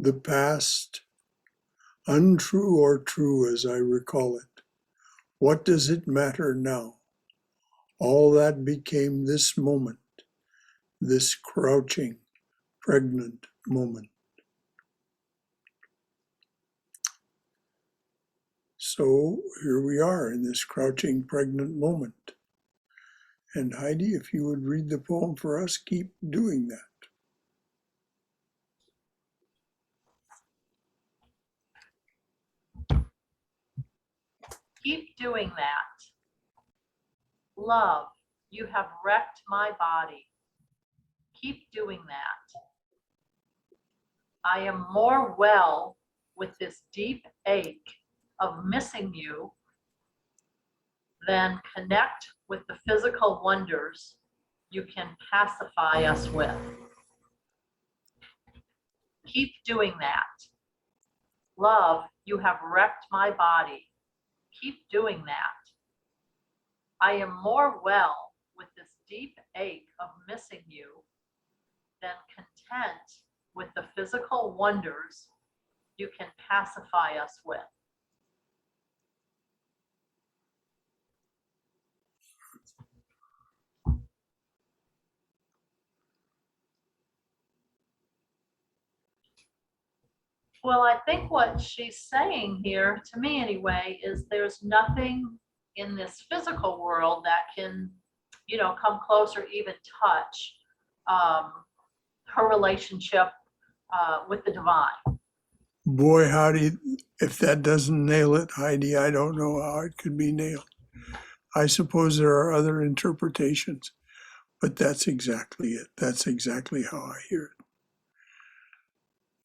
the past, untrue or true as I recall it. What does it matter now? All that became this moment, this crouching, pregnant moment. So here we are in this crouching, pregnant moment. And Heidi, if you would read the poem for us, keep doing that. Keep doing that. Love, you have wrecked my body. Keep doing that. I am more well with this deep ache of missing you than connect with the physical wonders you can pacify us with. Keep doing that. Love, you have wrecked my body. Keep doing that. I am more well with this deep ache of missing you than content with the physical wonders you can pacify us with. Well, I think what she's saying here, to me anyway, is there's nothing in this physical world that can, come close or even touch her relationship with the divine. Boy, howdy, if that doesn't nail it, Heidi, I don't know how it could be nailed. I suppose there are other interpretations, but that's exactly it. That's exactly how I hear it.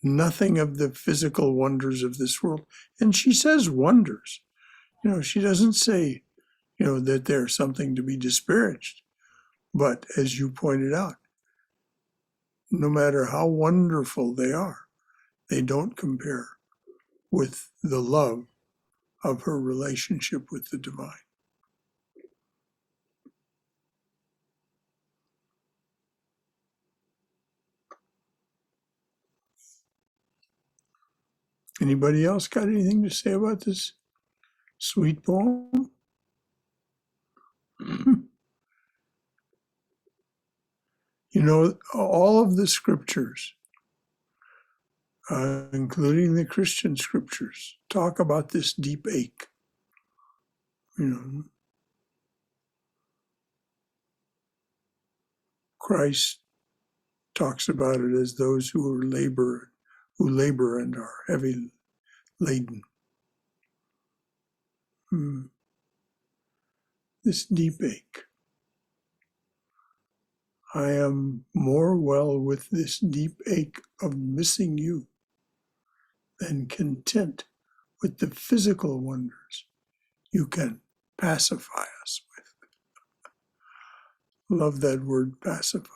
Nothing of the physical wonders of this world. And she says wonders. She doesn't say, that they're something to be disparaged. But as you pointed out, no matter how wonderful they are, they don't compare with the love of her relationship with the divine. Anybody else got anything to say about this sweet poem? All of the scriptures, including the Christian scriptures, talk about this deep ache. Christ talks about it as those who labor and are heavy laden. This deep ache. I am more well with this deep ache of missing you than content with the physical wonders you can pacify us with. Love that word, pacify.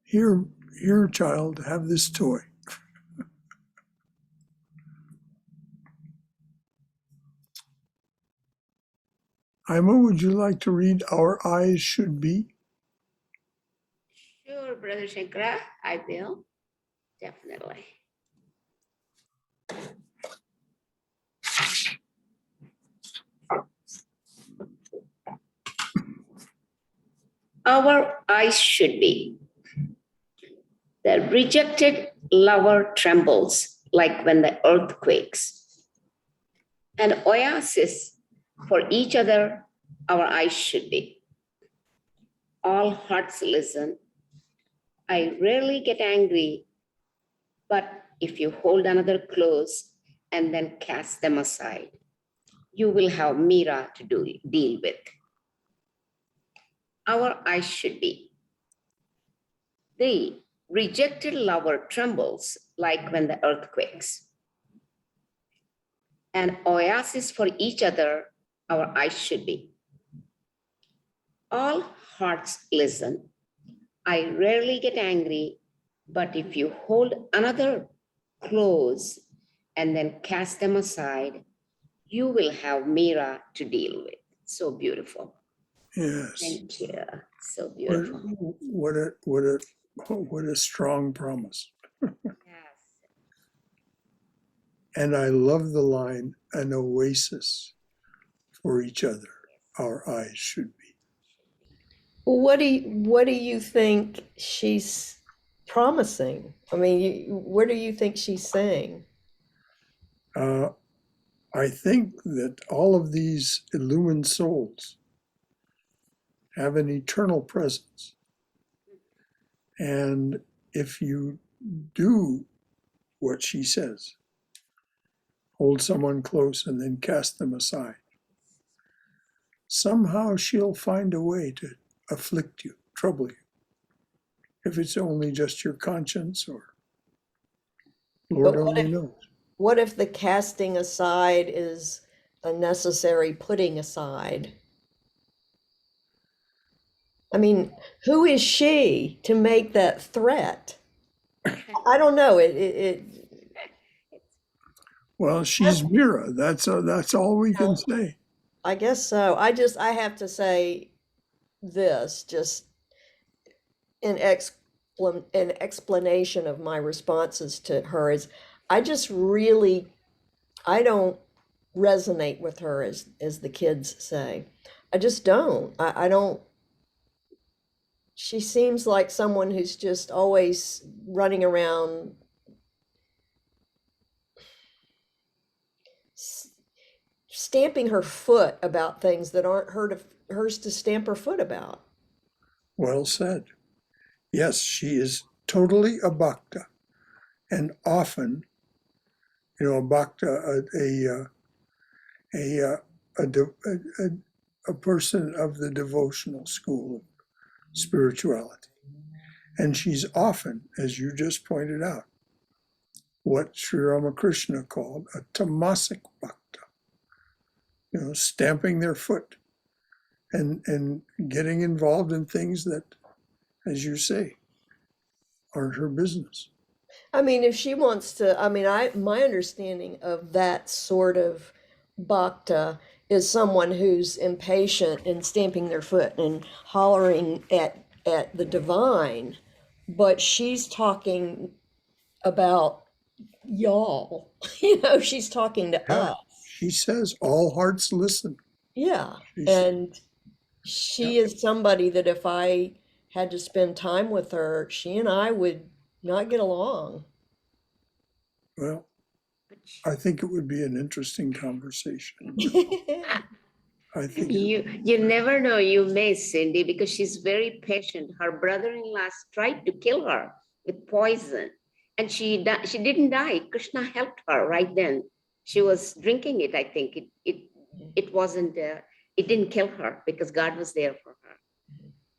Here, child, have this toy. Ima, would you like to read Our Eyes Should Be? Sure, Brother Shankara, I will. Definitely. Our eyes should be. The rejected lover trembles like when the earth quakes. An oasis for each other, our eyes should be. All hearts listen. I rarely get angry, but if you hold another close and then cast them aside, you will have Mira to deal with. Our eyes should be. The rejected lover trembles like when the earth quakes. An oasis for each other, our eyes should be. All hearts listen. I rarely get angry, but if you hold another close and then cast them aside, you will have Mira to deal with. So beautiful. Yes. Thank you. So beautiful. What a Oh, what a strong promise. Yes. And I love the line, an oasis for each other, our eyes should be. Well, what do you think she's promising? I mean, what do you think she's saying? I think that all of these illumined souls have an eternal presence. And if you do what she says, hold someone close and then cast them aside, somehow she'll find a way to afflict you, trouble you. If it's only just your conscience, or Lord But only knows. what if the casting aside is a necessary putting aside? I mean, who is she to make that threat? I don't know. Well, she's Mira. That's all we can say. I guess so. I have to say this, just in explanation of my responses to her, is I just really, I don't resonate with her, as the kids say. I just don't. I don't. She seems like someone who's just always running around stamping her foot about things that aren't hers to stamp her foot about. Well said. Yes, she is totally a bhakta, and often, a bhakta, a person of the devotional school of spirituality, and she's often, as you just pointed out, what Sri Ramakrishna called a tamasic bhakta. Stamping their foot and getting involved in things that, as you say, aren't her business. I mean, if she wants to, my understanding of that sort of bhakta is someone who's impatient and stamping their foot and hollering at the divine, but she's talking about y'all. She's talking to Yeah. us. She says, all hearts listen. Yeah. She said, And she is somebody that if I had to spend time with her, she and I would not get along. well, I think it would be an interesting conversation. I think You never know, you may, Cindy, because she's very patient. Her brother-in-law tried to kill her with poison, and she didn't die. Krishna helped her right then. She was drinking it, I think. It wasn't, it didn't kill her because God was there for her.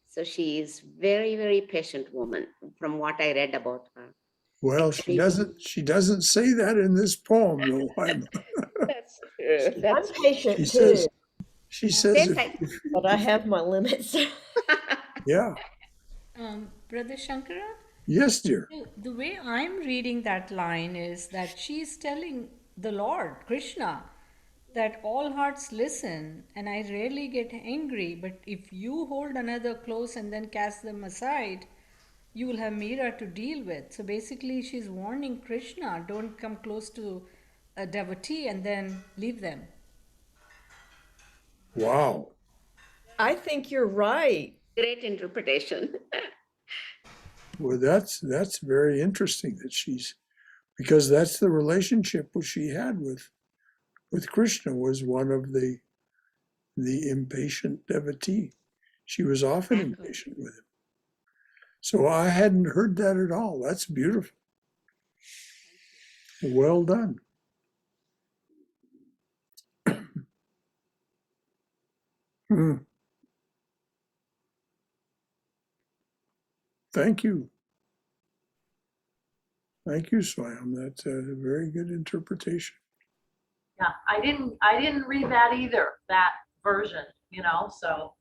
So she is very, very patient woman from what I read about her. well, she doesn't say that in this poem, though. That's true. I'm patient She too, says, but I have my limits. yeah, Brother Shankara, yes, dear. the way I'm reading that line is that she's telling the Lord, Krishna, that all hearts listen and I rarely get angry, but if you hold another close and then cast them aside, you will have Meera to deal with. So basically, she's warning Krishna, don't come close to a devotee and then leave them. Wow. I think you're right. Great interpretation. Well, that's very interesting that because that's the relationship which she had with Krishna, was one of the impatient devotee. She was often impatient with him. So I hadn't heard that at all. That's beautiful. Well done. Thank you. Thank you, Swayam. That's a very good interpretation. Yeah, I didn't read that either, that version, so.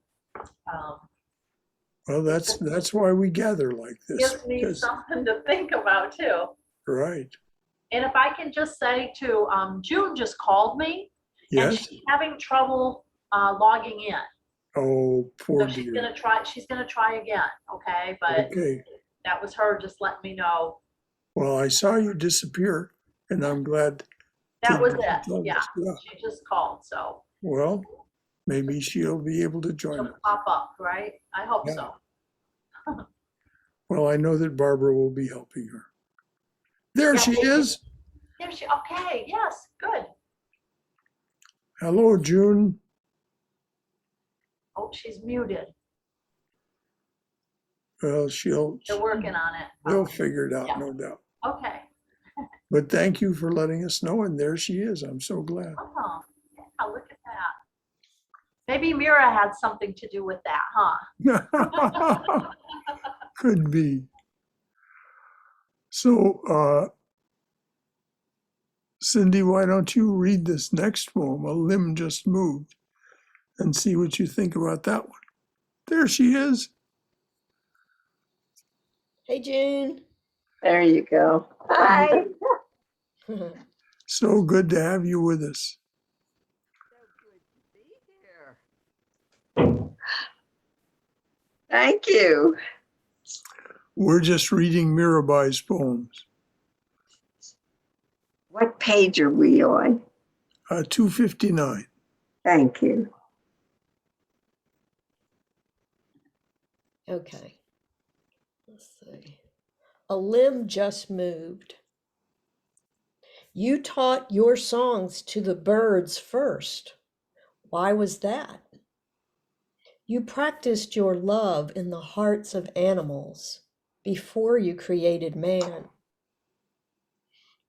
Well, that's why we gather like this. Gives me something to think about too. Right. And if I can just say too, June just called me and Yes. she's having trouble logging in. Oh, poor So she's dear. gonna try again, okay? But Okay. That was her just letting me know. Well, I saw you disappear, and I'm glad. That was you it. told Yeah, us. Yeah. she just called, so Well, maybe she'll be able to join she'll us. pop up, right? I hope Yeah. so. Well, I know that Barbara will be helping her. There Yeah, she is. there she, okay, yes, good. Hello, June. Oh, she's muted. Well, They're working on it. they'll figure it out, Yeah. no doubt. Okay. But thank you for letting us know, and there she is. I'm so glad. Oh, yeah, look at that. Maybe Mira had something to do with that, huh? Could be. So, Cindy, why don't you read this next poem, A Limb Just Moved, and see what you think about that one. There she is. Hey, June. There you go. Hi. So good to have you with us. Thank you. We're just reading Mirabai's poems. What page are we on? 259. Thank you. Okay. Let's see. A limb just moved. You taught your songs to the birds first. Why was that? You practiced your love in the hearts of animals before you created man.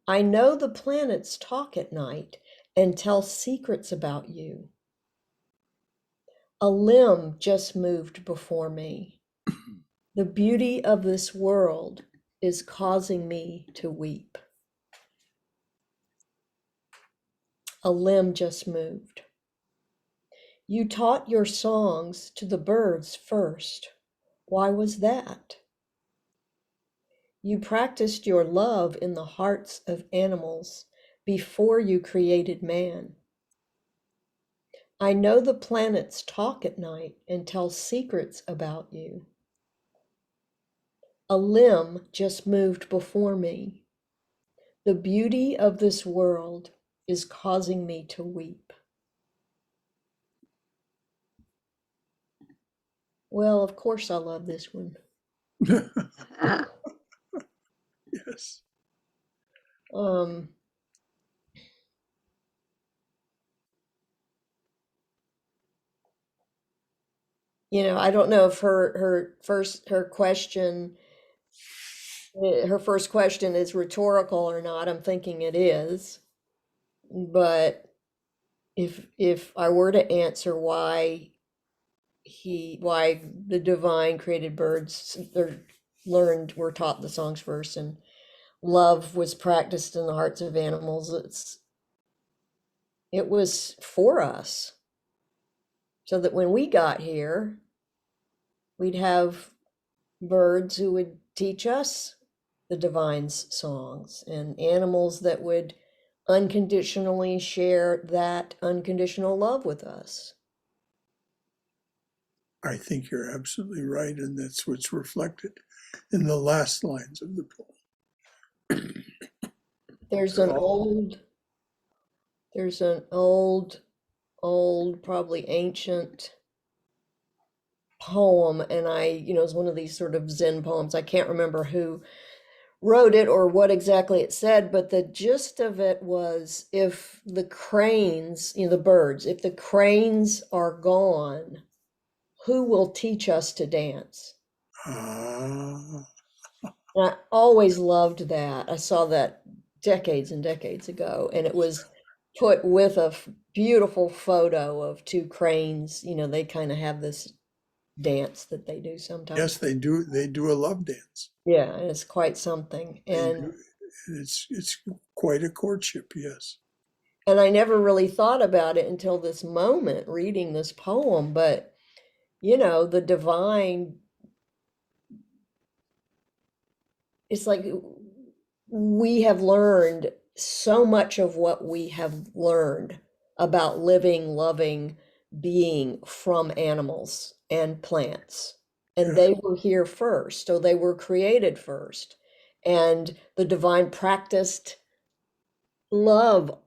I know the planets talk at night and tell secrets about you. A limb just moved before me. The beauty of this world is causing me to weep. A limb just moved. You taught your songs to the birds first. Why was that? You practiced your love in the hearts of animals before you created man. I know the planets talk at night and tell secrets about you. A limb just moved before me. The beauty of this world is causing me to weep. Well, of course I love this one. Yes. You know, I don't know if her first question is rhetorical or not. I'm thinking it is. But if I were to answer why the divine created birds were taught the songs first and love was practiced in the hearts of animals, it was for us, so that when we got here, we'd have birds who would teach us the divine's songs and animals that would unconditionally share that unconditional love with us. I think you're absolutely right, and that's what's reflected in the last lines of the poem. There's an old, probably ancient poem, and it's one of these sort of Zen poems. I can't remember who wrote it or what exactly it said, but the gist of it was, if the cranes, the birds, if the cranes are gone, who will teach us to dance? Ah, And I always loved that. I saw that decades and decades ago, and it was put with a beautiful photo of two cranes. They kind of have this dance that they do sometimes. yes, they do. They do a love dance. Yeah, and it's quite something. And It's quite a courtship. Yes. and I never really thought about it until this moment reading this poem, but the divine, it's like we have learned so much of what we have learned about living, loving being from animals and plants. and they were here first, so they were created first. And the divine practiced love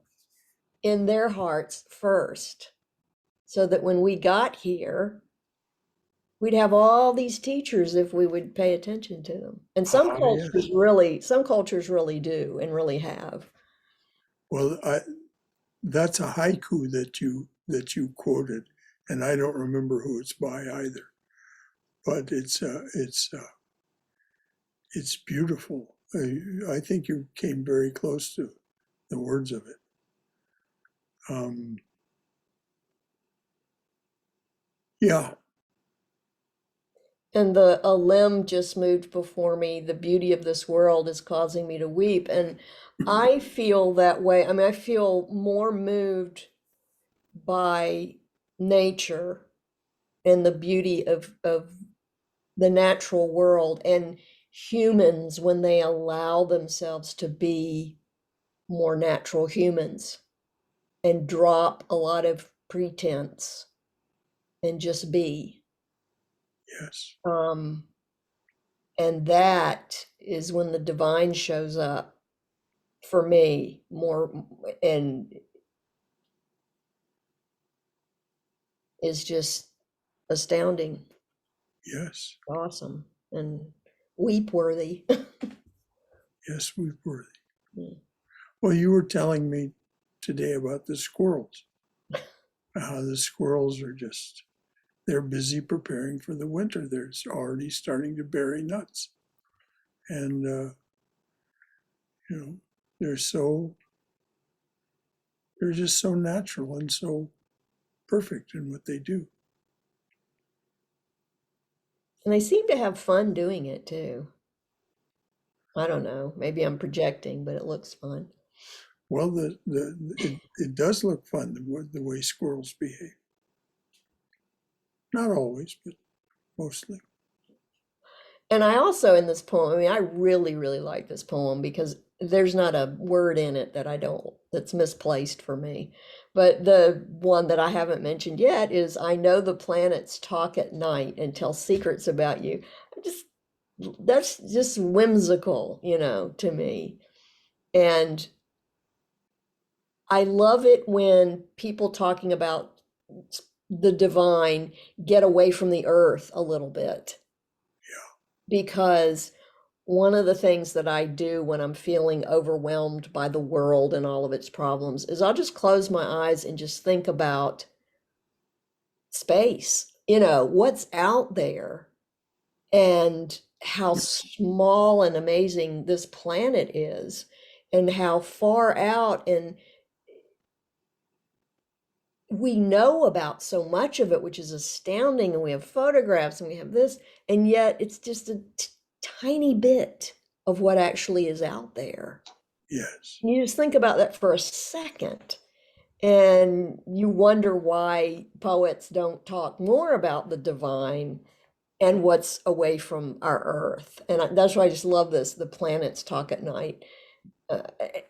in their hearts first, so that when we got here, we'd have all these teachers if we would pay attention to them. And Yes. some cultures really do and really have. Well, that's a haiku that you quoted, and I don't remember who it's by either. But it's beautiful. I think you came very close to the words of it. Yeah, And a limb just moved before me. The beauty of this world is causing me to weep. And I feel that way. I mean, I feel more moved by nature and the beauty of the natural world and humans when they allow themselves to be more natural humans and drop a lot of pretense and just be. yes, And that is when the divine shows up for me more and is just astounding, yes, awesome, and weep worthy. yes, we were. Mm. Well, you were telling me today about the squirrels. How the squirrels are they're busy preparing for the winter. They're already starting to bury nuts. And, they're just so natural and so perfect in what they do. And they seem to have fun doing it too. I don't know, maybe I'm projecting, but it looks fun. Well, it does look fun the way squirrels behave. Not always, but mostly. And I also in this poem, I mean, I really, really like this poem because there's not a word in it that that's misplaced for me. But the one that I haven't mentioned yet is I know the planets talk at night and tell secrets about you. That's just whimsical, to me. And I love it when people talking about the divine get away from the earth a little bit. Because one of the things that I do when I'm feeling overwhelmed by the world and all of its problems is I'll just close my eyes and just think about space, what's out there and how small and amazing this planet is and how far out, and we know about so much of it, which is astounding, and we have photographs and we have this, and yet it's just a tiny bit of what actually is out there. Yes. You just think about that for a second, and you wonder why poets don't talk more about the divine and what's away from our earth. And that's why I just love this, the planets talk at night.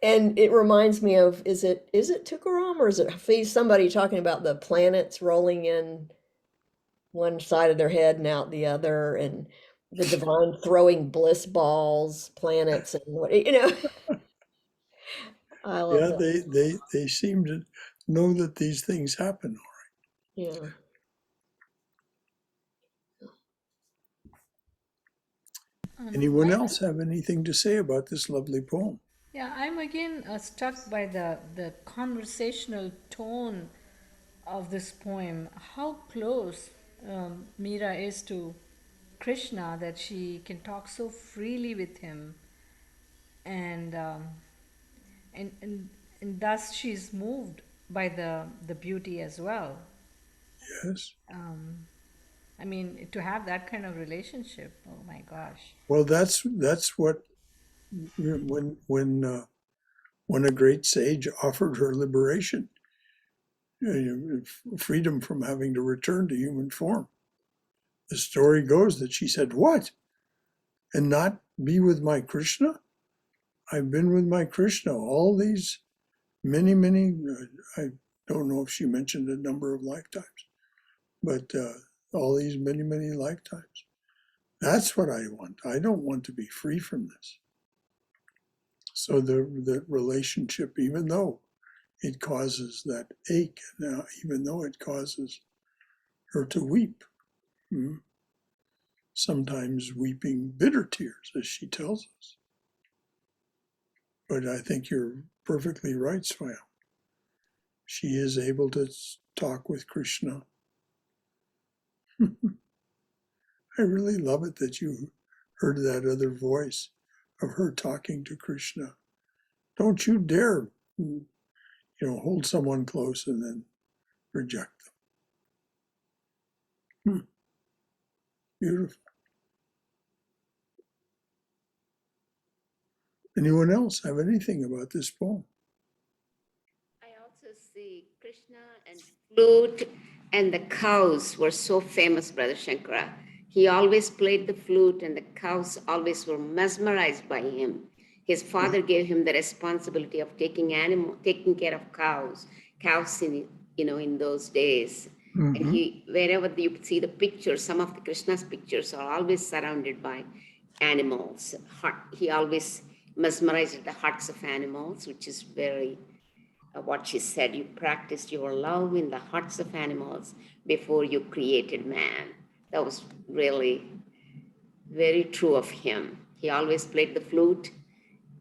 And it reminds me of, is it Tukaram or is it Hafiz? Somebody talking about the planets rolling in one side of their head and out the other, and the divine throwing bliss balls, planets, and what. I love Yeah, that. they seem to know that these things happen. Yeah. Anyone else have anything to say about this lovely poem? Yeah, I'm again struck by the conversational tone of this poem. How close Meera is to Krishna that she can talk so freely with him, and and and, and thus she's moved by the beauty as well. Yes. I mean, to have that kind of relationship, oh my gosh. Well, that's what when a great sage offered her liberation, freedom from having to return to human form. The story goes that she said, "What? And not be with my Krishna? I've been with my Krishna all these many, many, I don't know if she mentioned a number of lifetimes, but all these many, many lifetimes. That's what I want. I don't want to be free from this. So the relationship, even though it causes that ache, now, even though it causes her to weep, sometimes weeping bitter tears, as she tells us. But I think you're perfectly right, Swayam. She is able to talk with Krishna. I really love it that you heard that other voice of her talking to Krishna. Don't you dare, hold someone close and then reject them. Beautiful. Anyone else have anything about this poem? I also see Krishna and flute and the cows were so famous, Brother Shankara. He always played the flute and the cows always were mesmerized by him. His father gave him the responsibility of taking care of cows in those days. Mm-hmm. And wherever you see the pictures, some of the Krishna's pictures are always surrounded by animals. He always mesmerized the hearts of animals, which is very what she said. You practiced your love in the hearts of animals before you created man. That was really very true of him. He always played the flute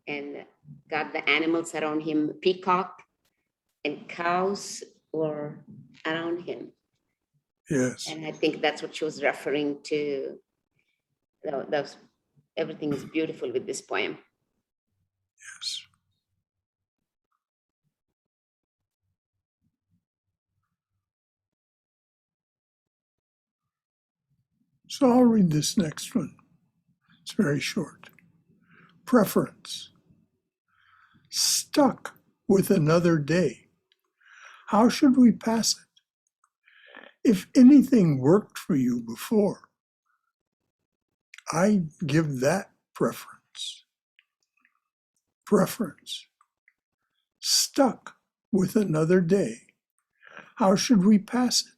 and got the animals around him. Peacock and cows were around him. Yes. And I think that's what she was referring to. Everything is beautiful with this poem. Yes. So I'll read this next one. It's very short. Preference. Stuck with another day. How should we pass it? If anything worked for you before, I give that preference. Preference. Stuck with another day. How should we pass it?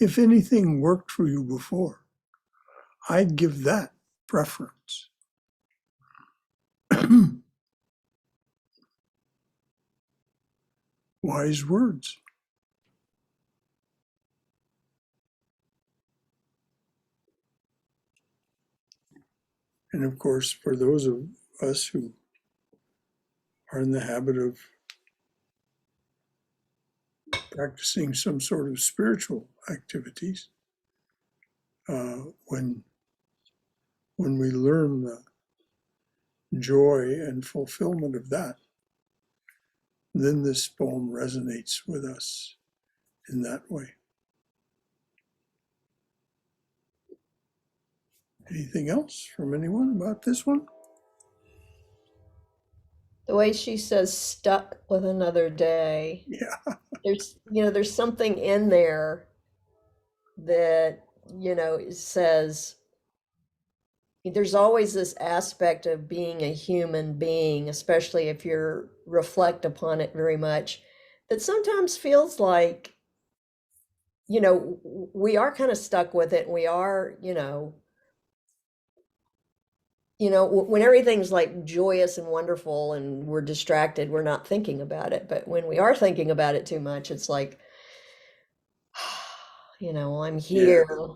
If anything worked for you before, I'd give that preference. Wise words. And of course, for those of us who are in the habit of practicing some sort of spiritual activities, when we learn the joy and fulfillment of that, then this poem resonates with us in that way. Anything else from anyone about this one? The way she says stuck with another day. Yeah. There's something in there that, says there's always this aspect of being a human being, especially if you reflect upon it very much, that sometimes feels like, we are kind of stuck with it. And we are, when everything's like joyous and wonderful and we're distracted, we're not thinking about it. But when we are thinking about it too much, it's like, I'm here. Yeah.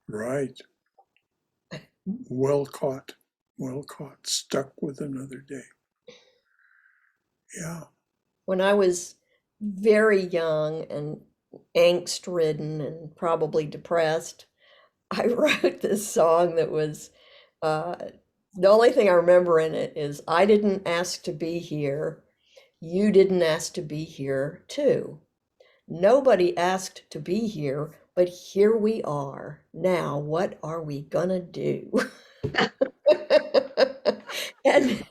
Right. Well caught. Well caught. Stuck with another day. Yeah. When I was very young and angst ridden and probably depressed, I wrote this song that was, the only thing I remember in it is, I didn't ask to be here. You didn't ask to be here too. Nobody asked to be here, but here we are. Now, what are we gonna do? And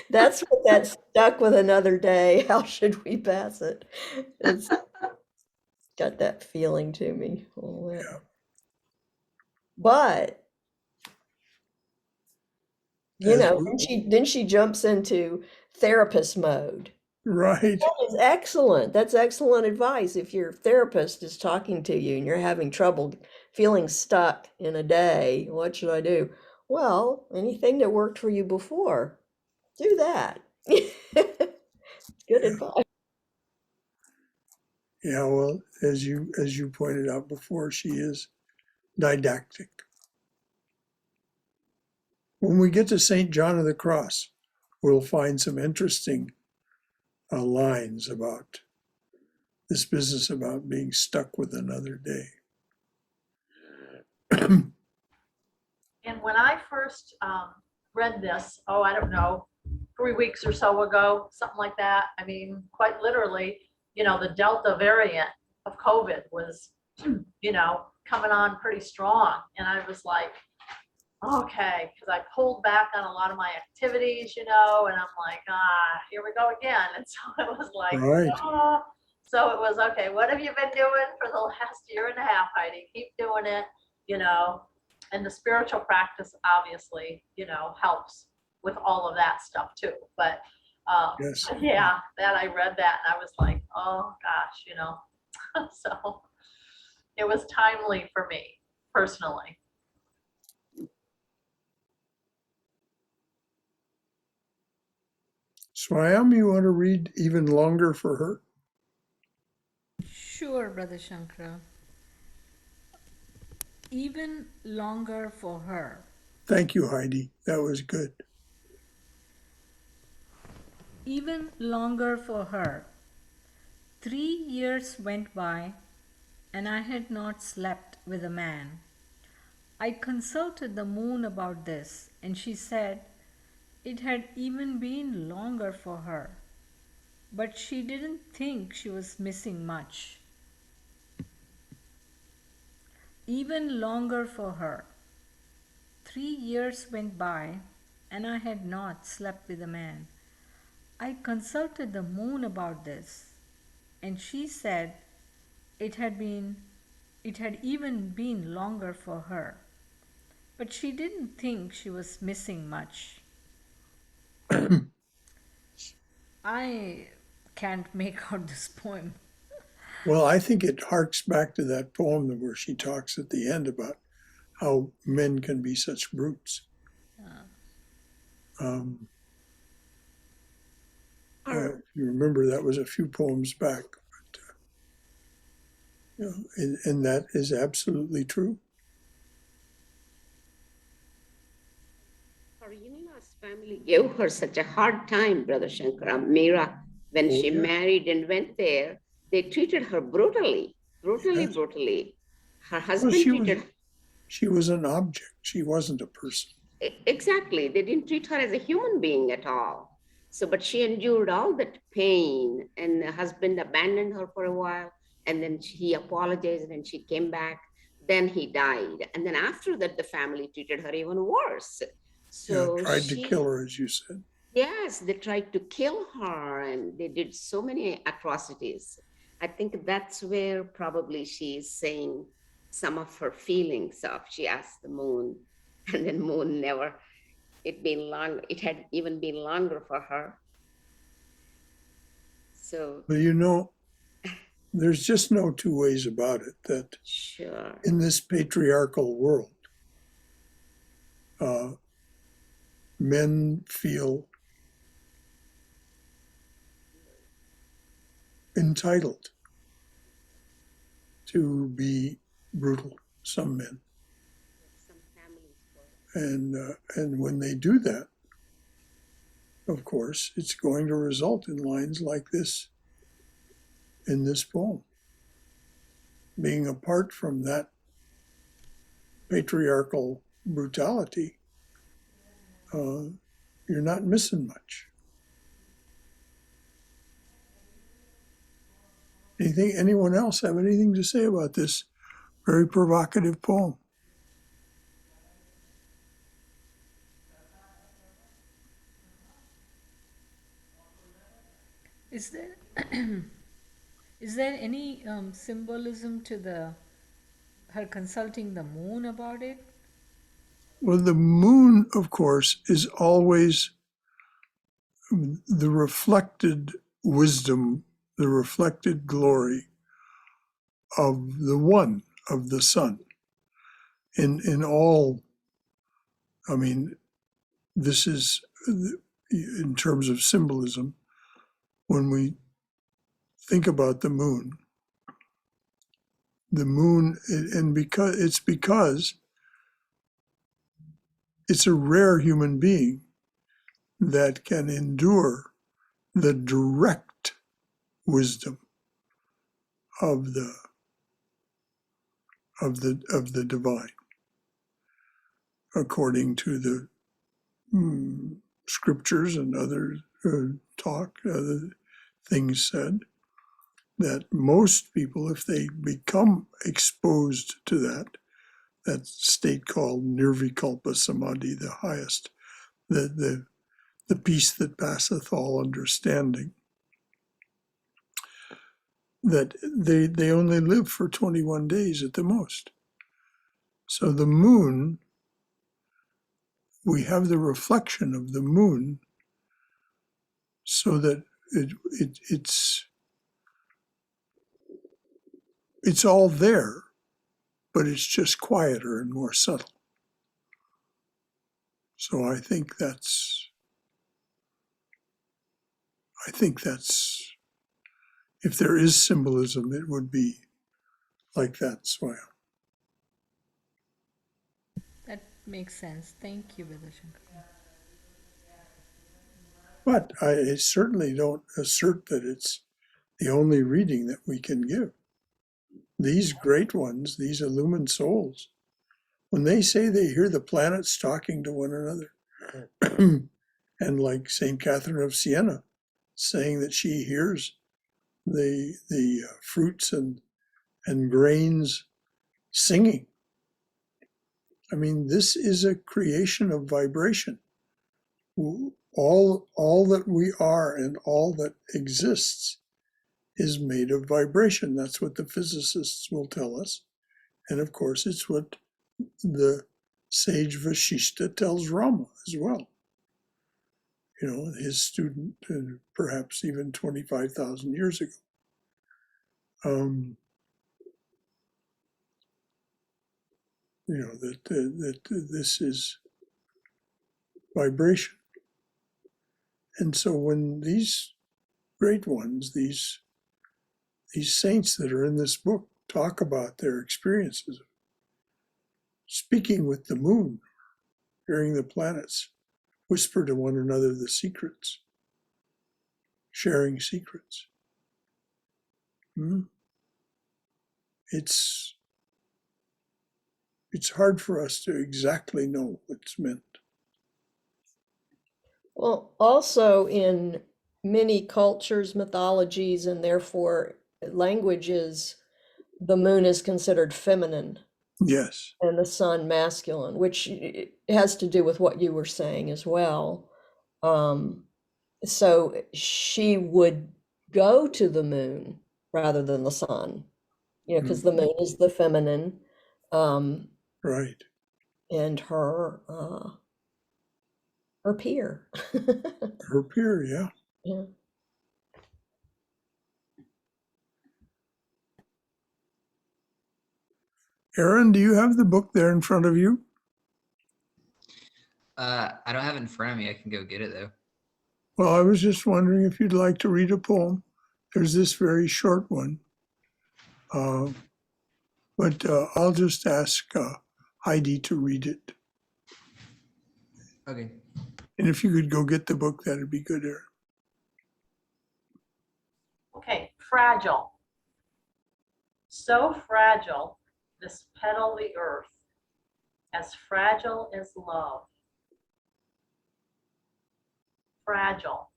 that's what that stuck with another day. How should we pass it? It's got that feeling to me. Yeah. But As then she jumps into therapist mode. Right. That is excellent. That's excellent advice. If your therapist is talking to you and you're having trouble feeling stuck in a day, what should I do? Well, anything that worked for you before, do that. Good Yeah. advice. Yeah, well, as you pointed out before, she is didactic. When we get to St. John of the Cross, we'll find some interesting lines about this business about being stuck with another day. And when I first read this, oh, I don't know, 3 weeks or so ago, something like that. I mean, quite literally, the Delta variant of COVID was, coming on pretty strong. And I was like, okay, because I pulled back on a lot of my activities, and I'm like, here we go again. And so it was like, Right. oh. So it was, okay, what have you been doing for the last year and a half, Heidi? Keep doing it, and the spiritual practice obviously, helps with all of that stuff too. But Yes. yeah, that I read that and I was like, oh gosh, so it was timely for me personally. Swayam, you want to read even longer for her? Sure, Brother Shankara. Even longer for her. Thank you, Heidi. That was good. Even longer for her. 3 years went by, and I had not slept with a man. I consulted the moon about this, and she said it had even been longer for her, but she didn't think she was missing much. Even longer for her. 3 years went by, and I had not slept with a man. I consulted the moon about this, and she said it had even been longer for her, but she didn't think she was missing much. I can't make out this poem. Well, I think it harks back to that poem where she talks at the end about how men can be such brutes. You remember that was a few poems back, but, and that is absolutely true. Her in-laws family gave her such a hard time, Brother Shankara. Meera, when she married and went there, they treated her brutally. Yes. Brutally. Her Well, husband treated she was an object. She wasn't a person. exactly. They didn't treat her as a human being at all. So, but she endured all that pain, and the husband abandoned her for a while, and then he apologized, and she came back. Then he died, and then after that, the family treated her even worse. So Tried to kill her, as you said. yes, they tried to kill her, and they did so many atrocities. I think that's where probably she is saying some of her feelings of. She asked the moon, and then moon never. It had even been longer for her. So But there's just no two ways about it that sure. in this patriarchal world, men feel entitled to be brutal, some men. Some families And when they do that, of course, it's going to result in lines like this in this poem. Being apart from that patriarchal brutality, you're not missing much. Anyone else have anything to say about this very provocative poem? Is there is there any symbolism to her consulting the moon about it? Well, the moon, of course, is always the reflected wisdom, the reflected glory of the one, of the sun. In all, I mean, this is, in terms of symbolism, when we think about the moon, and because it's a rare human being that can endure the direct wisdom of the divine, according to the scriptures and other other things said, that most people, if they become exposed to that state called nirvikalpa samadhi, the highest, the peace that passeth all understanding, that they only live for 21 days at the most. So the moon, we have the reflection of the moon, so that it's all there, but it's just quieter and more subtle. So I think that's if there is symbolism, it would be like that, Swaya. That makes sense. Thank you, Brother Shankar. But I certainly don't assert that it's the only reading that we can give. These great ones, these illumined souls, when they say they hear the planets talking to one another, and like St. Catherine of Siena saying that she hears the fruits and grains singing. I mean, this is a creation of vibration. All that we are and all that exists is made of vibration. That's what the physicists will tell us. And of course, it's what the sage Vashishta tells Rama as well. You know, his student, perhaps even 25,000 years ago. You know, that this is vibration. And so when these great ones, these saints that are in this book talk about their experiences, speaking with the moon, hearing the planets whisper to one another the secrets, sharing secrets. It's hard for us to exactly know what's meant. Well, also in many cultures, mythologies, and therefore languages, the moon is considered feminine Yes. and the sun masculine, which has to do with what you were saying as well. So she would go to the moon rather than the sun, you know, because the moon is the feminine, Right. and her peer. Her peer, yeah. Yeah. Aaron, do you have the book there in front of you? I don't have it in front of me. I can go get it though. Well, I was just wondering if you'd like to read a poem. There's this very short one. But I'll just ask Heidi to read it. Okay. And if you could go get the book, that'd be good, Aaron. Okay, fragile. So fragile, this petal the earth, as fragile as love. Fragile.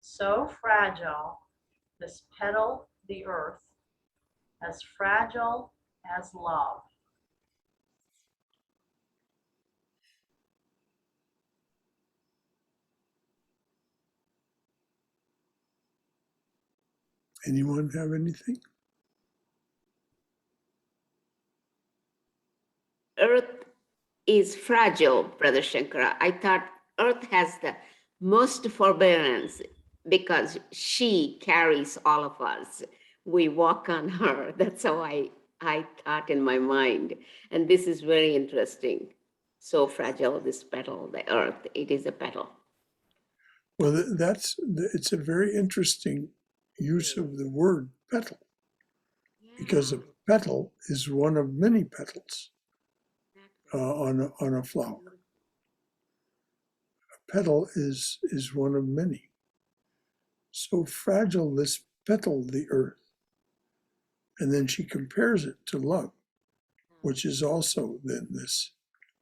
So fragile, this petal the earth, as fragile as love. Anyone have anything? Earth is fragile, Brother Shankara. I thought Earth has the most forbearance. because she carries all of us. We walk on her. That's how I thought in my mind. And this is very interesting. So fragile, this petal, the earth, it is a petal. Well, it's a very interesting use of the word petal, because a petal is one of many petals on a flower. A petal is one of many. So fragile this petal, the earth. And then she compares it to love, which is also then this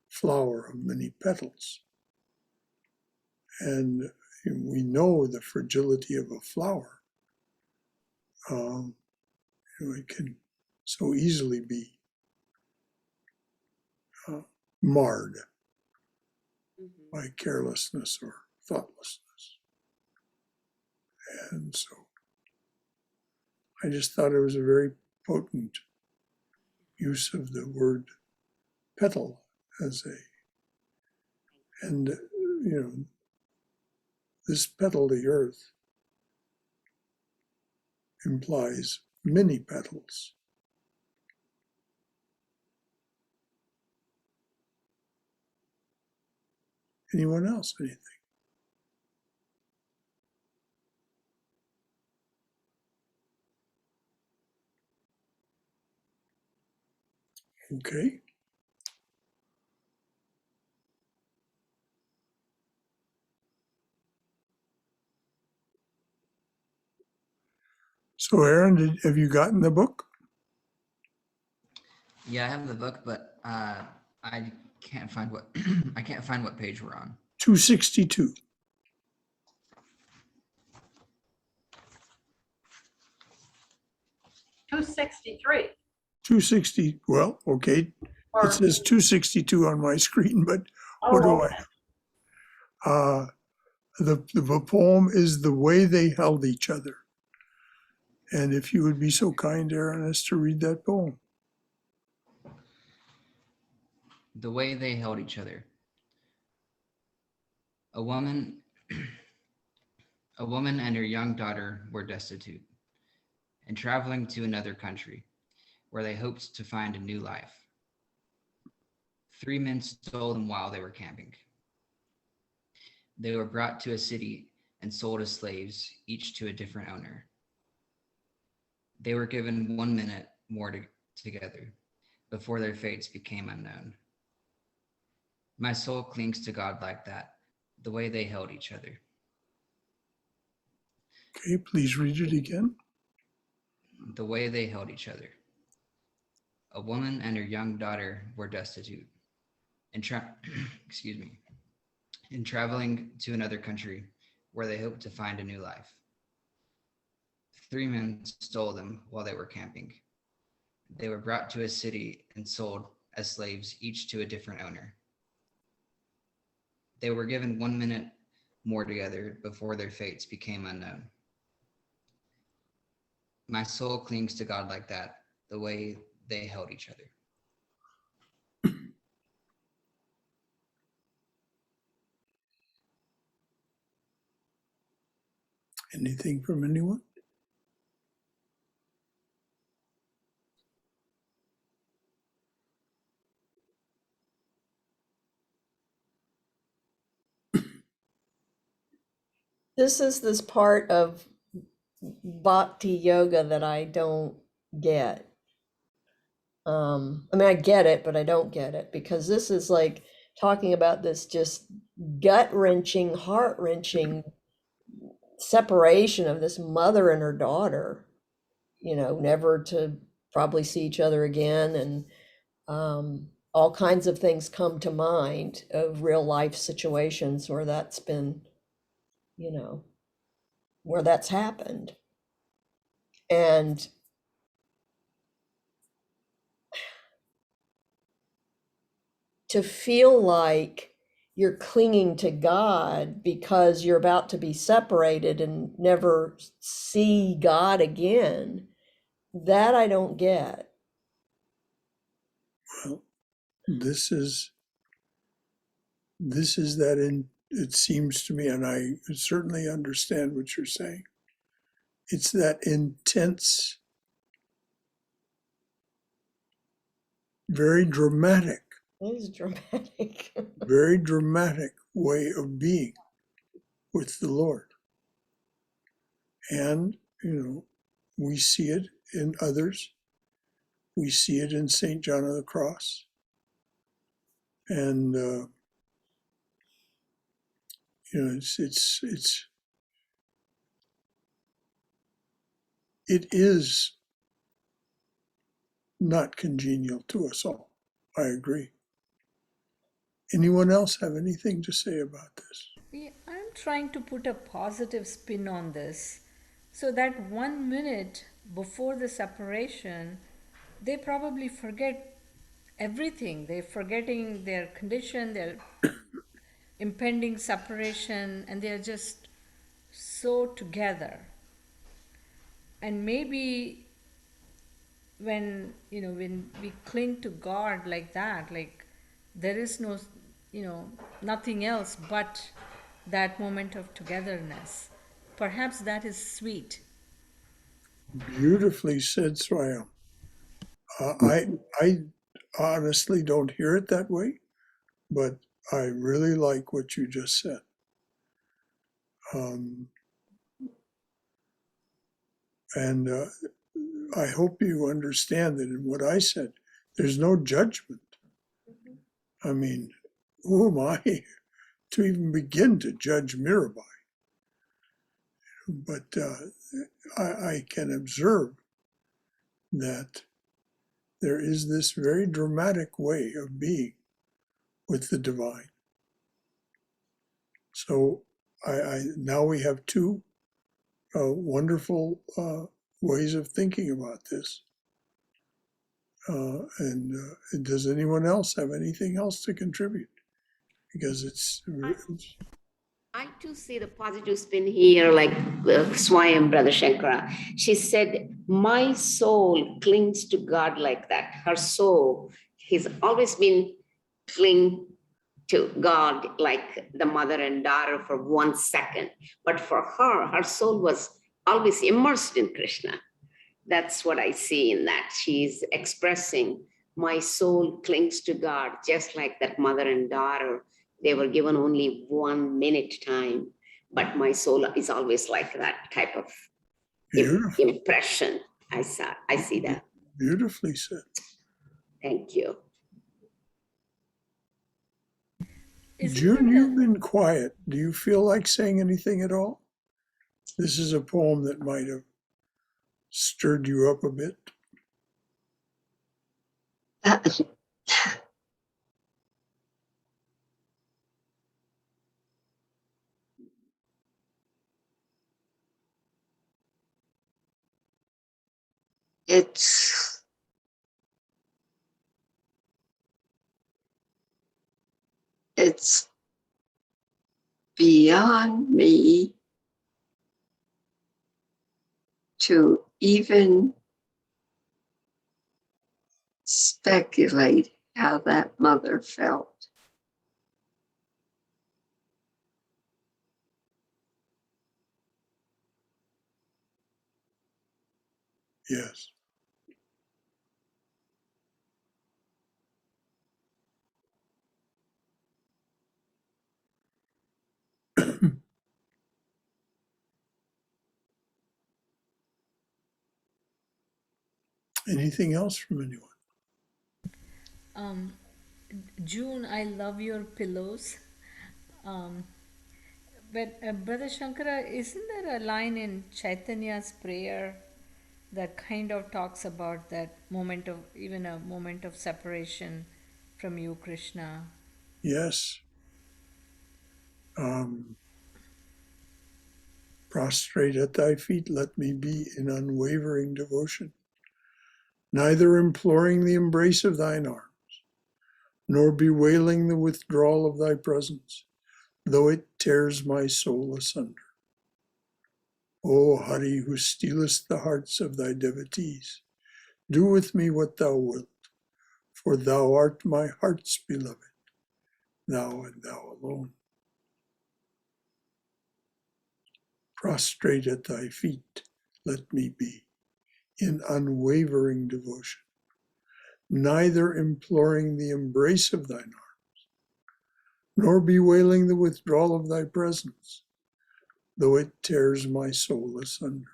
flower of many petals. And we know the fragility of a flower. It can so easily be marred by carelessness or thoughtlessness. And so I just thought it was a very potent use of the word petal and this petal, the earth, implies many petals. Anyone else? Anything? Okay. So, Aaron, have you gotten the book? Yeah, I have the book, but I can't find what I can't find what page we're on. 262. 263. 260. Well, okay. Or, It says 262 on my screen, but what do I have? The poem is The Way They Held Each Other. And if you would be so kind, Aaron, as to read that poem. The way they held each other. A woman and her young daughter were destitute and traveling to another country where they hoped to find a new life. 3 men stole them while they were camping. They were brought to a city and sold as slaves, each to a different owner. They were given 1 minute more together before their fates became unknown. My soul clings to God like that, the way they held each other. Okay, please read it again. The way they held each other. A woman and her young daughter were destitute and in traveling to another country where they hoped to find a new life. 3 men stole them while they were camping. They were brought to a city and sold as slaves, each to a different owner. They were given 1 minute more together before their fates became unknown. My soul clings to God like that, the way they held each other. Anything from anyone? This is this part of bhakti yoga that I don't get. I mean, I get it, but I don't get it, because this is like talking about this just gut-wrenching, heart-wrenching separation of this mother and her daughter, never to probably see each other again. And all kinds of things come to mind of real life situations where that's been, where that's happened. And to feel like you're clinging to God because you're about to be separated and never see God again, that I don't get. Well, this is that it seems to me, and I certainly understand what you're saying, it's that intense, very dramatic, That is dramatic. very dramatic way of being with the Lord. And, we see it in others. We see it in St. John of the Cross. And, it is not congenial to us all. I agree. Anyone else have anything to say about this? Yeah, I'm trying to put a positive spin on this. So that 1 minute before the separation, they probably forget everything. They're forgetting their condition, their impending separation, and they're just so together. And maybe when we cling to God like that, like there is no, nothing else but that moment of togetherness. Perhaps that is sweet. Beautifully said, Swayam. I honestly don't hear it that way, but I really like what you just said. And I hope you understand that in what I said, there's no judgment. I mean, who am I to even begin to judge Mirabai? But I can observe that there is this very dramatic way of being with the divine. So now we have two wonderful ways of thinking about this. And does anyone else have anything else to contribute? Because it's I too see the positive spin here, like Swayam, Brother Shankara. She said, my soul clings to God like that. Her soul has always been cling to God like the mother and daughter for 1 second. But for her, her soul was always immersed in Krishna. That's what I see in that. She's expressing, my soul clings to God, just like that mother and daughter. They were given only 1 minute time, but my soul is always like that type of beautiful. Impression. I see that. Beautifully said. Thank you. June, you've been quiet. Do you feel like saying anything at all? This is a poem that might have stirred you up a bit. It's beyond me to even speculate how that mother felt. Yes. Anything else from anyone? June, I love your pillows. Um, but Brother Shankara, isn't there a line in Chaitanya's prayer that kind of talks about that moment of, even a moment of separation from you, Krishna? Yes. Prostrate at thy feet, let me be in unwavering devotion, neither imploring the embrace of thine arms, nor bewailing the withdrawal of thy presence, though it tears my soul asunder. O Hari, who stealest the hearts of thy devotees, do with me what thou wilt, for thou art my heart's beloved, thou and thou alone. Prostrate at thy feet, let me be, in unwavering devotion, neither imploring the embrace of thine arms, nor bewailing the withdrawal of thy presence, though it tears my soul asunder.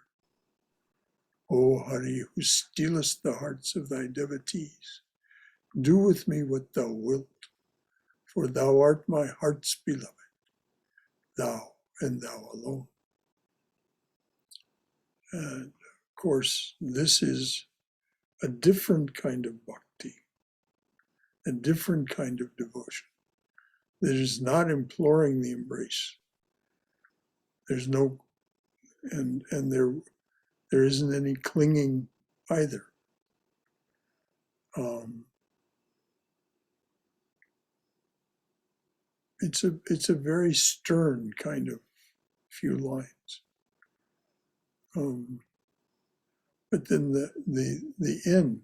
O Hari, who stealest the hearts of thy devotees, do with me what thou wilt, for thou art my heart's beloved, thou and thou alone. And of course, this is a different kind of bhakti, a different kind of devotion that is not imploring the embrace. There's no, and there isn't any clinging either. It's a very stern kind of few lines. But then the end,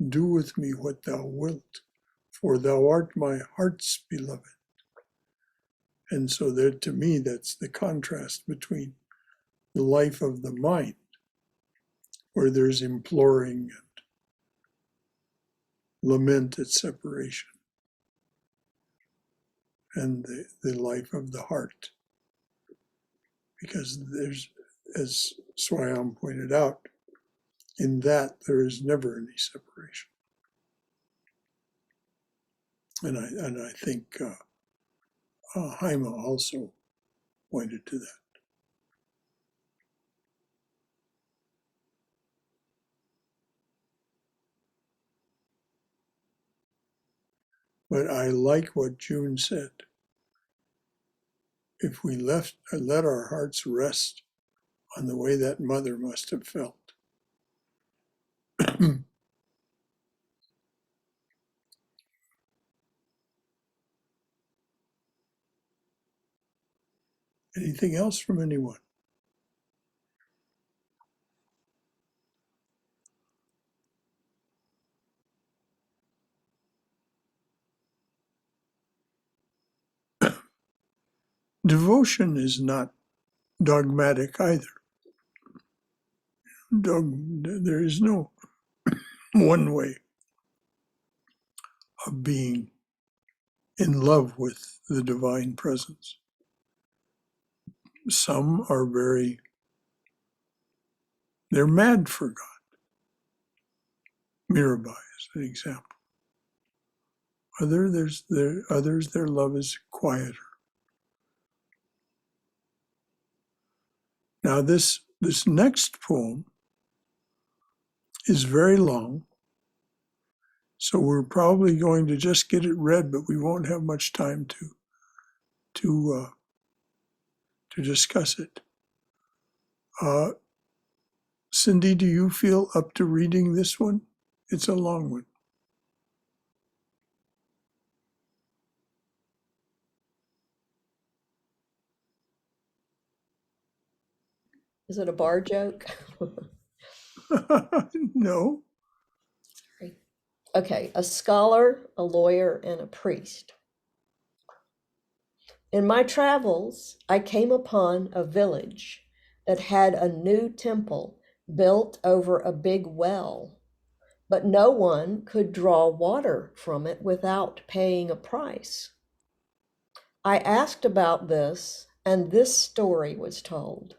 do with me what thou wilt, for thou art my heart's beloved. And so that, to me, that's the contrast between the life of the mind, where there's imploring and lament at separation, and the life of the heart. Because there's, as Swayam pointed out, in that there is never any separation. And I think Haima also pointed to that. But I like what June said. If we let our hearts rest on the way that mother must have felt. Anything else from anyone? Devotion is not dogmatic either. There is no one way of being in love with the divine presence. Some are they're mad for God. Mirabai is an example. Others, their love is quieter. Now this next poem is very long, so we're probably going to just get it read, but we won't have much time to discuss it. Cindy, do you feel up to reading this one? It's a long one. Is it a bar joke? No. Okay, a scholar, a lawyer, and a priest. In my travels, I came upon a village that had a new temple built over a big well, but no one could draw water from it without paying a price. I asked about this, and this story was told.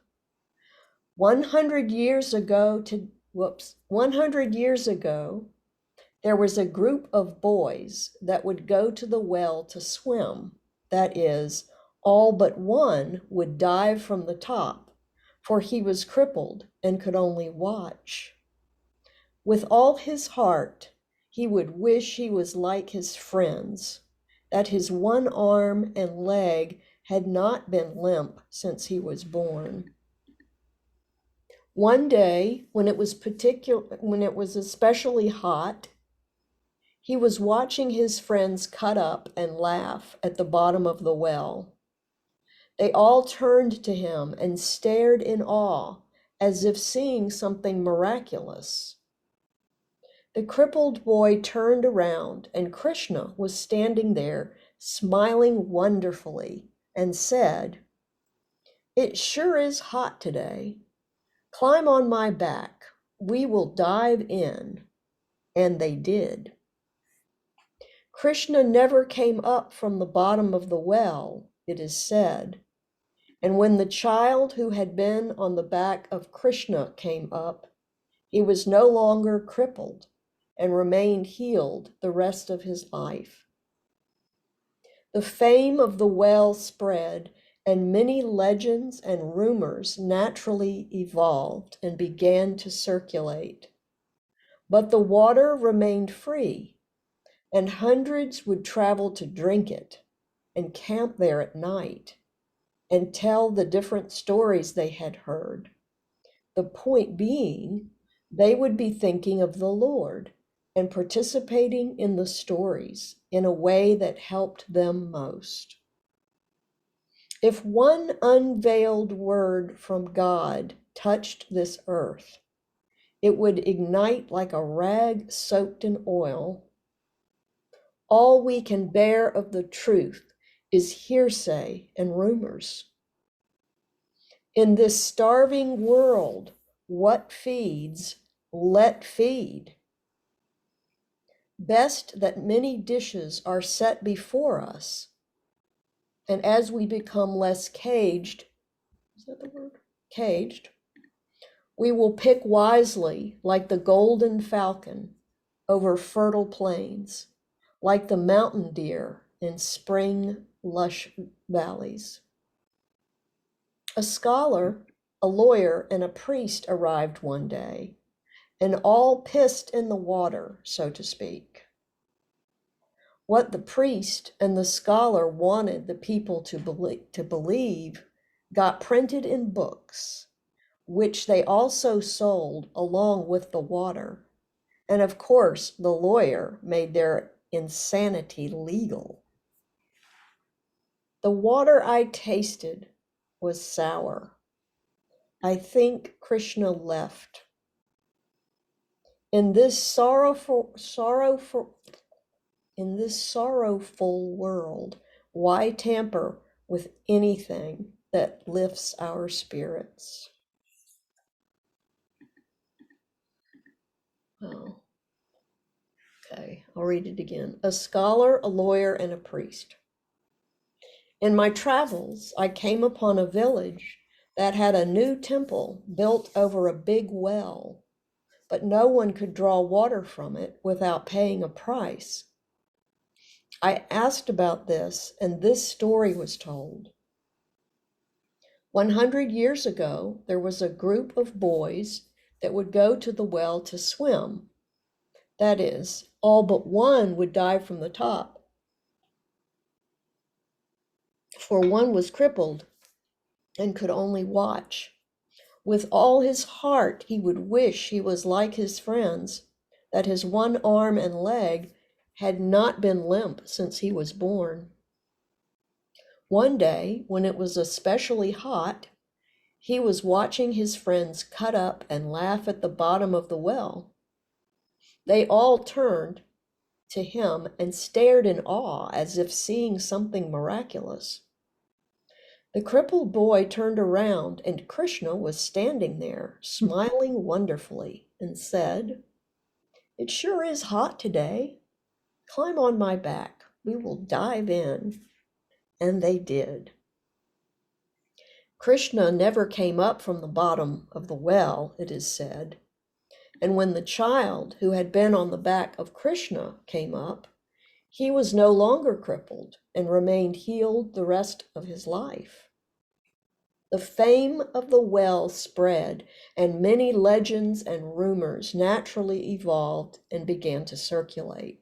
100 years ago, 100 years ago, there was a group of boys that would go to the well to swim. That is, all but one would dive from the top, for he was crippled and could only watch. With all his heart, he would wish he was like his friends, that his one arm and leg had not been limp since he was born. One day, when it was especially hot, he was watching his friends cut up and laugh at the bottom of the well. They all turned to him and stared in awe, as if seeing something miraculous. The crippled boy turned around, and Krishna was standing there, smiling wonderfully, and said, It sure is hot today. Climb on my back. We will dive in. And they did. Krishna never came up from the bottom of the well, it is said. And when the child who had been on the back of Krishna came up, he was no longer crippled and remained healed the rest of his life. The fame of the well spread, and many legends and rumors naturally evolved and began to circulate. But the water remained free, and hundreds would travel to drink it and camp there at night and tell the different stories they had heard. The point being, they would be thinking of the Lord and participating in the stories in a way that helped them most. If one unveiled word from God touched this earth, it would ignite like a rag soaked in oil. All we can bear of the truth is hearsay and rumors. In this starving world, what feeds, let feed. Best that many dishes are set before us, and as we become less caged, is that the word? Caged, we will pick wisely like the golden falcon over fertile plains, like the mountain deer in spring lush valleys. A scholar, a lawyer, and a priest arrived one day, and all pissed in the water, so to speak. What the priest and the scholar wanted the people to believe got printed in books, which they also sold along with the water. And of course, the lawyer made their insanity legal. The water I tasted was sour. I think Krishna left. In this sorrowful world, why tamper with anything that lifts our spirits? Oh, okay, I'll read it again. A scholar, a lawyer, and a priest. In my travels, I came upon a village that had a new temple built over a big well, but no one could draw water from it without paying a price. I asked about this, and this story was told. 100 years ago, there was a group of boys that would go to the well to swim. That is, all but one would dive from the top, for one was crippled and could only watch. With all his heart, he would wish he was like his friends, that his one arm and leg had not been limp since he was born. One day, when it was especially hot, he was watching his friends cut up and laugh at the bottom of the well. They all turned to him and stared in awe as if seeing something miraculous. The crippled boy turned around, and Krishna was standing there, smiling wonderfully, and said, "It sure is hot today. Climb on my back. We will dive in." And they did. Krishna never came up from the bottom of the well, it is said. And when the child who had been on the back of Krishna came up, he was no longer crippled and remained healed the rest of his life. The fame of the well spread, and many legends and rumors naturally evolved and began to circulate.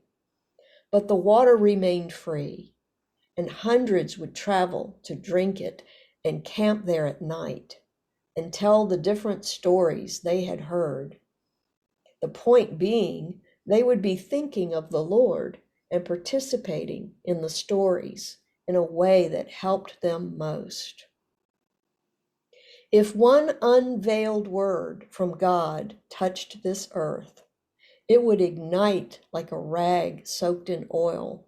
But the water remained free, and hundreds would travel to drink it and camp there at night and tell the different stories they had heard. The point being, they would be thinking of the Lord and participating in the stories in a way that helped them most. If one unveiled word from God touched this earth, it would ignite like a rag soaked in oil.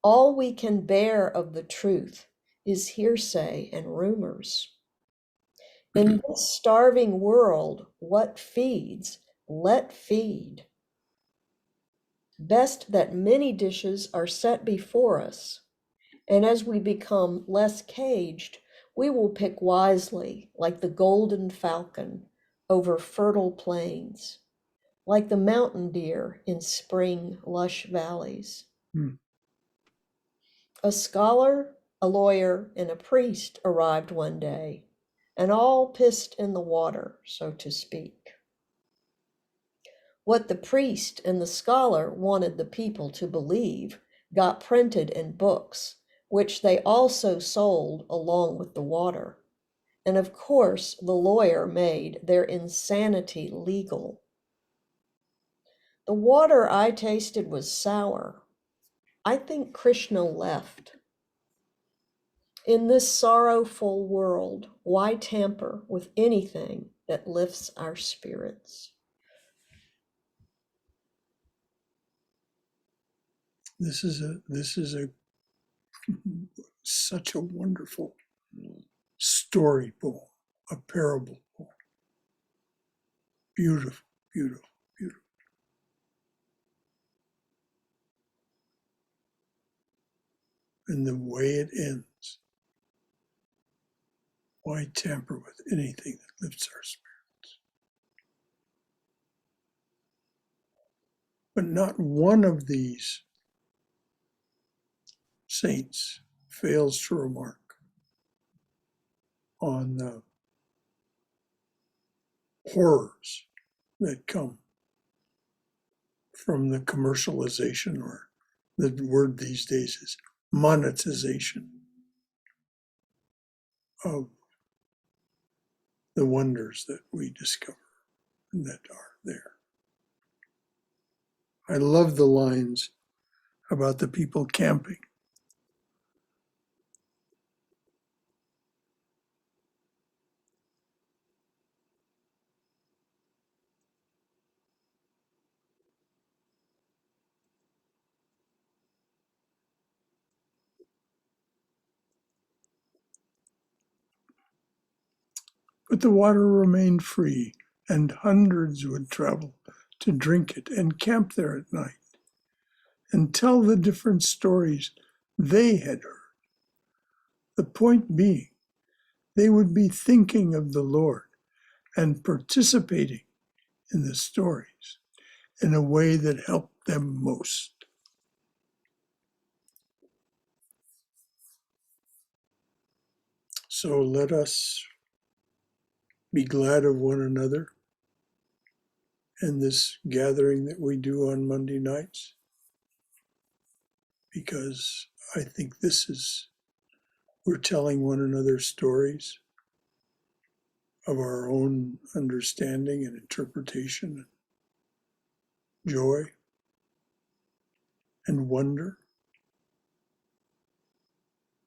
All we can bear of the truth is hearsay and rumors. In this starving world, what feeds, let feed. Best that many dishes are set before us, and as we become less caged, we will pick wisely, like the golden falcon over fertile plains, like the mountain deer in spring lush valleys. A scholar, a lawyer, and a priest arrived one day, and all pissed in the water, so to speak. What the priest and the scholar wanted the people to believe got printed in books, which they also sold along with the water. And of course, the lawyer made their insanity legal. The water I tasted was sour. I think Krishna left. In this sorrowful world, why tamper with anything that lifts our spirits? This is a such a wonderful story poem, a parable poem. Beautiful, beautiful, beautiful. And the way it ends, why tamper with anything that lifts our spirits? But not one of these saints fails to remark on the horrors that come from the commercialization, or the word these days is monetization, of the wonders that we discover and that are there. I love the lines about the people camping. But the water remained free, and hundreds would travel to drink it and camp there at night and tell the different stories they had heard. The point being, they would be thinking of the Lord and participating in the stories in a way that helped them most. So let us be glad of one another and this gathering that we do on Monday nights, because I think we're telling one another stories of our own understanding and interpretation, and joy and wonder.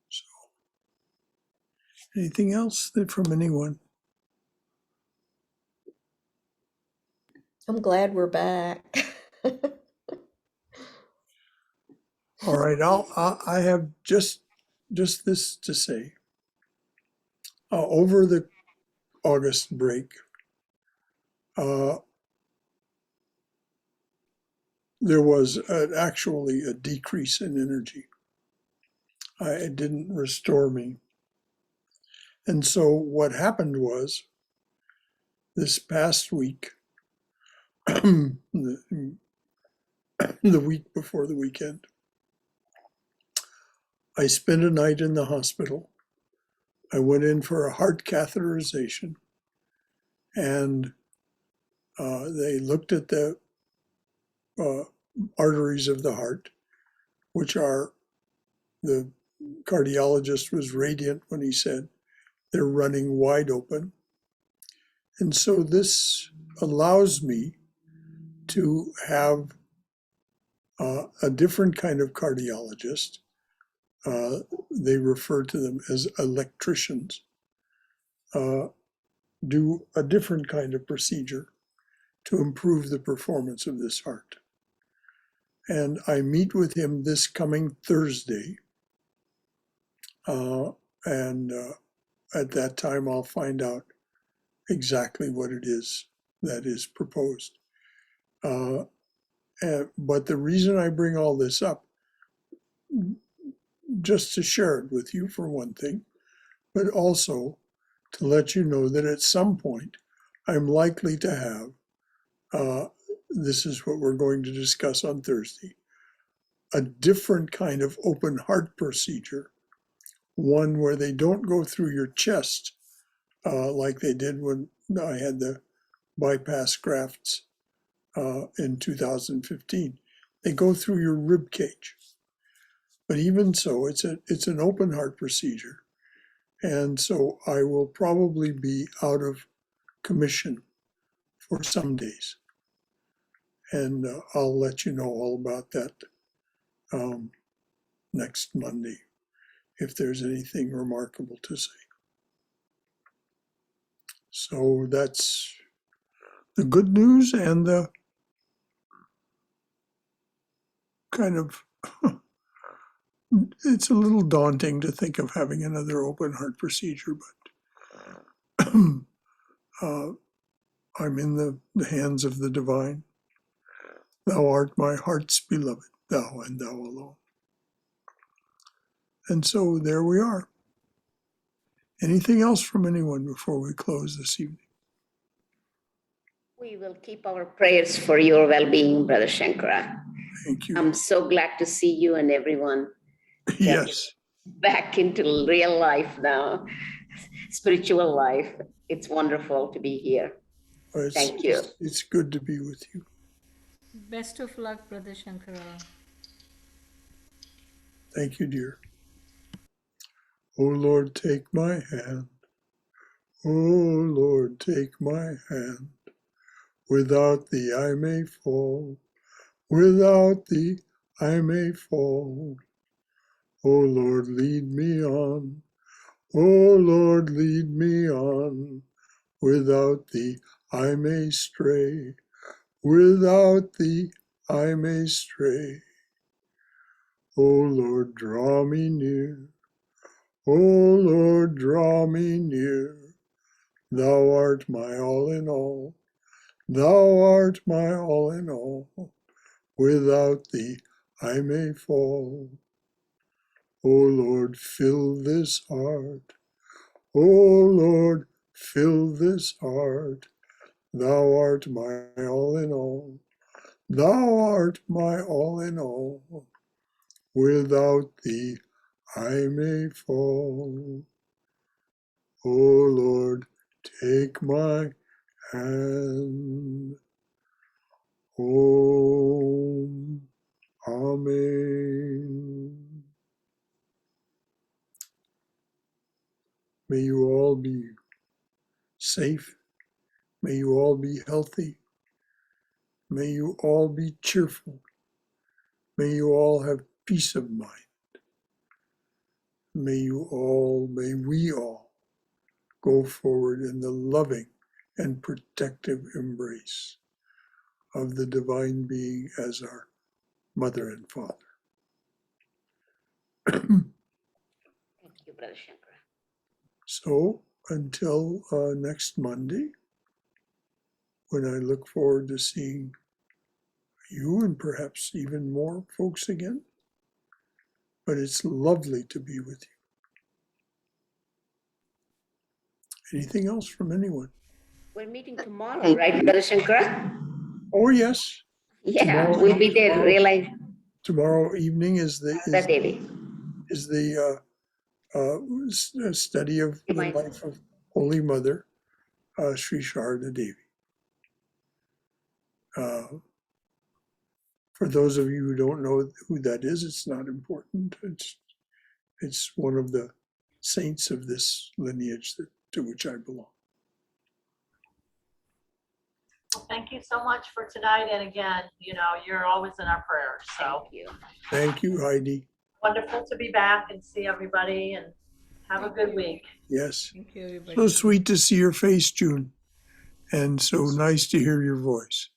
So, anything else from anyone? I'm glad we're back. All right, I have just this to say. Over the August break, there was actually a decrease in energy. It didn't restore me. And so what happened was, this past week, the week before the weekend, I spent a night in the hospital. I went in for a heart catheterization, and they looked at the arteries of the heart, which are, the cardiologist was radiant when he said, they're running wide open. And so this allows me to have a different kind of cardiologist. They refer to them as electricians. Do a different kind of procedure to improve the performance of this heart. And I meet with him this coming Thursday And at that time, I'll find out exactly what it is that is proposed. But the reason I bring all this up, just to share it with you for one thing, but also to let you know that at some point I'm likely to have, this is what we're going to discuss on Thursday, a different kind of open heart procedure, one where they don't go through your chest like they did when I had the bypass grafts in 2015. They go through your rib cage. But even so, it's an open heart procedure. And so I will probably be out of commission for some days. And I'll let you know all about that next Monday, if there's anything remarkable to say. So that's the good news and the kind of, it's a little daunting to think of having another open heart procedure, but I'm in the hands of the divine. Thou art my heart's beloved, thou and thou alone. And so there we are. Anything else from anyone before we close this evening? We will keep our prayers for your well-being, Brother Shankara. Thank you. I'm so glad to see you and everyone Yes. back into real life now, spiritual life. It's wonderful to be here. Thank you. It's good to be with you. Best of luck, Brother Shankara. Thank you, dear. O Lord, take my hand. O Lord, take my hand. Without thee I may fall. Without thee I may fall. O Lord, lead me on. O Lord, lead me on. Without thee I may stray. Without thee I may stray. O Lord, draw me near. O Lord, draw me near. Thou art my all in all. Thou art my all in all. Without thee I may fall. O Lord, fill this heart. O Lord, fill this heart. Thou art my all in all. Thou art my all in all. Without thee I may fall. O Lord, take my hand. Om. Amen. May you all be safe. May you all be healthy. May you all be cheerful. May you all have peace of mind. May we all go forward in the loving and protective embrace of the divine being as our mother and father. Thank you, Brother Shankara. So until next Monday, when I look forward to seeing you and perhaps even more folks again. But it's lovely to be with you. Anything else from anyone? We're meeting tomorrow, right, Brother Shankara? Oh, yes. Yeah, we'll be there, realize. Tomorrow evening is the study of the life of Holy Mother, Sri Sharda Devi. For those of you who don't know who that is, it's not important. It's one of the saints of this lineage to which I belong. Well, thank you so much for tonight. And again, you're always in our prayers. So Thank you. Thank you, Heidi. Wonderful to be back and see everybody, and have a good week. Yes. Thank you, everybody. So sweet to see your face, June. And so nice to hear your voice.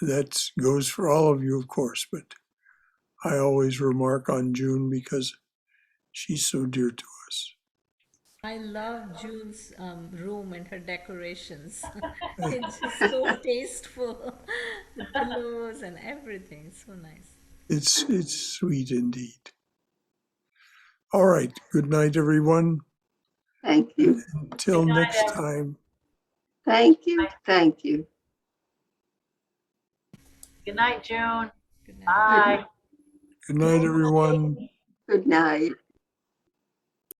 That goes for all of you, of course, but I always remark on June because she's so dear to us. I love June's room and her decorations. It's just so tasteful. The pillows and everything. So nice. It's sweet indeed. All right. Good night, everyone. Thank you. Until Good night, next everyone. time. Thank you. Thank you. Good night, June. Good night. Bye. Good night, everyone. Good night.